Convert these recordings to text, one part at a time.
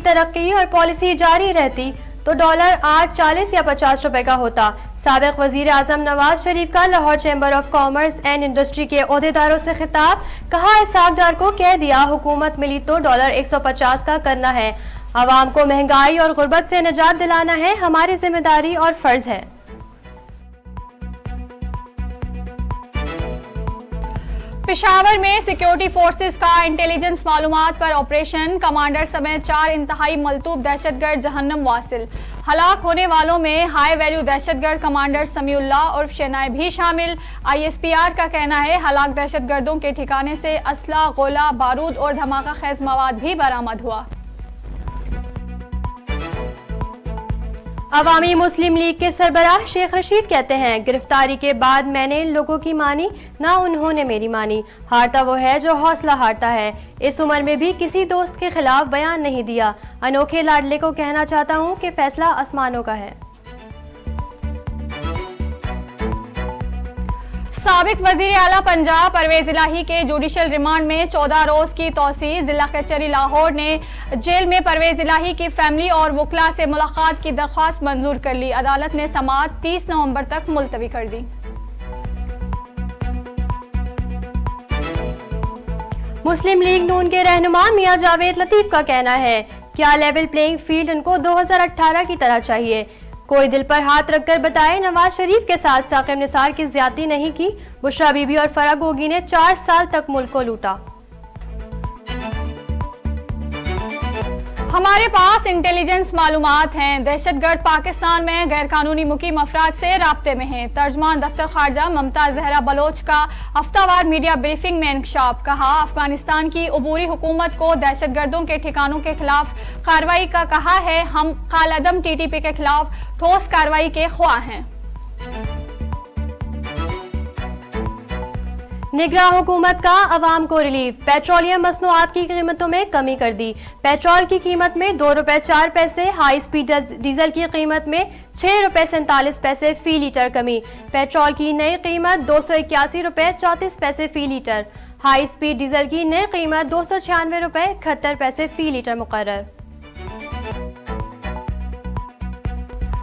तरक्की और पॉलिसी जारी रहती तो डॉलर आज 40 या 50 रुपए का होता। साबिक वजीर आजम नवाज शरीफ का Lahore chamber of commerce and industry के ओहदेदारों से खिताब, कहा इसहाक डार को कह दिया हुकूमत मिली तो डॉलर 150 का करना है। आवाम को महंगाई और गुर्बत से निजात दिलाना है हमारी जिम्मेदारी और फर्ज है। पेशावर में सिक्योरिटी फोर्सेस का इंटेलिजेंस मालूमात पर ऑपरेशन, कमांडर समेत 4 इंतहाई मलतूब दहशतगर्द जहन्नम वासिल। हलाक होने वालों में हाई वैल्यू दहशतगर्द कमांडर समीउल्लाह उर्फ शेनाय भी शामिल। ISPR का कहना है हलाक दहशतगर्दों के ठिकाने से असला, गोला बारूद और धमाका खेज मवाद भी बरामद हुआ। अवामी मुस्लिम लीग के सरबराह शेख रशीद कहते हैं, गिरफ्तारी के बाद मैंने इन लोगों की मानी, ना उन्होंने मेरी मानी। हारता वो है जो हौसला हारता है। इस उम्र में भी किसी दोस्त के खिलाफ बयान नहीं दिया। अनोखे लाडले को कहना चाहता हूँ कि फैसला आसमानों का है। साबिक वजीर आला पंजाब परवेज इलाही के जुडिशल रिमांड में 14 रोज की तौसीह। जिला कचहरी लाहौर ने जेल में परवेज इलाही की फैमिली और वकला से मुलाकात की दरख्वास्त मंजूर कर ली। अदालत ने समाअत 30 नवंबर तक मुलतवी कर दी। मुस्लिम लीग नून के रहनुमा मियां जावेद लतीफ का कहना है, क्या लेवल प्लेइंग फील्ड इनको 2018 की तरह चाहिए। कोई दिल पर हाथ रखकर बताए, नवाज शरीफ के साथ साकिब निसार की ज्यादती नहीं की। बुशरा बीबी और फराह गोगी ने 4 साल तक मुल्क को लूटा। हमारे पास इंटेलिजेंस मालूमात हैं, दहशतगर्द पाकिस्तान में गैर कानूनी मुकीम अफराद से राब्ते में हैं। तर्जमान दफ्तर खारजा ममता जहरा बलोच का हफ्तावार मीडिया ब्रीफिंग में इंकशाफ। कहा, अफगानिस्तान की अबूरी हुकूमत को दहशतगर्दों के ठिकानों के खिलाफ कार्रवाई का कहा है। हम कालअदम TTP के खिलाफ ठोस कार्रवाई के ख्वाह हैं। निगरान हुकूमत का अवाम को रिलीफ, पेट्रोलियम मसनूआत की कीमतों में कमी कर दी। पेट्रोल की कीमत में 2 रुपए 4 पैसे, हाई स्पीड डीजल की कीमत में 6 रुपए 47 पैसे फी लीटर कमी। पेट्रोल की नई कीमत 281 रुपए 34 पैसे फी लीटर। हाई स्पीड डीजल की नई कीमत 296 रुपए 71 पैसे फी लीटर मुकर्रर।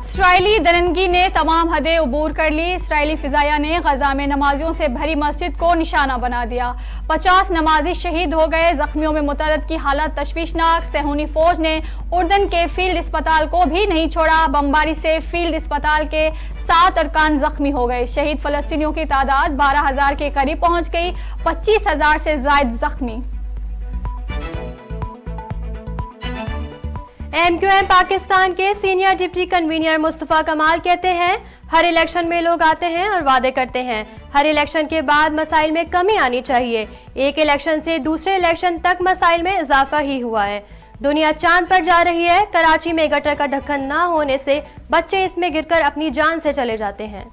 इसराइली दरंगी ने तमाम हदें अबूर कर ली। इसराइली फिजाया ने गजा में नमाजियों से भरी मस्जिद को निशाना बना दिया। 50 नमाजी शहीद हो गए। जख्मियों में मुतअद्दिद की हालत तशवीशनाक। सेहूनी फौज ने उर्दन के फील्ड अस्पताल को भी नहीं छोड़ा। बमबारी से फील्ड अस्पताल के 7 अरकान जख्मी हो गए। शहीद फलस्तीनियों की तादाद 12,000 के करीब पहुंच गई। 25,000 से जायद जख्मी। MQM पाकिस्तान के सीनियर डिप्टी कन्वीनर मुस्तफा कमाल कहते हैं, हर इलेक्शन में लोग आते हैं और वादे करते हैं। हर इलेक्शन के बाद मसाइल में कमी आनी चाहिए। एक इलेक्शन से दूसरे इलेक्शन तक मसाइल में इजाफा ही हुआ है। दुनिया चांद पर जा रही है। कराची में गटर का ढक्कन ना होने से बच्चे इसमें गिरकर अपनी जान से चले जाते हैं।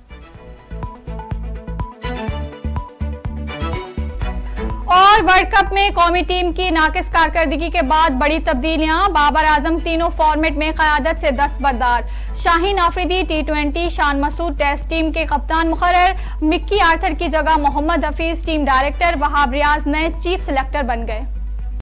और वर्ल्ड कप में कौमी टीम की नाकिस कारकर्दगी के बाद बड़ी तब्दीलियां। बाबर आजम तीनों फॉर्मेट में क़यादत से दस्तबरदार। Shaheen Afridi T20, Shan Masood test team के कप्तान मुकर्रर। मिक्की आर्थर की जगह मोहम्मद हफीज टीम डायरेक्टर। वहाब रियाज नए चीफ सिलेक्टर बन गए।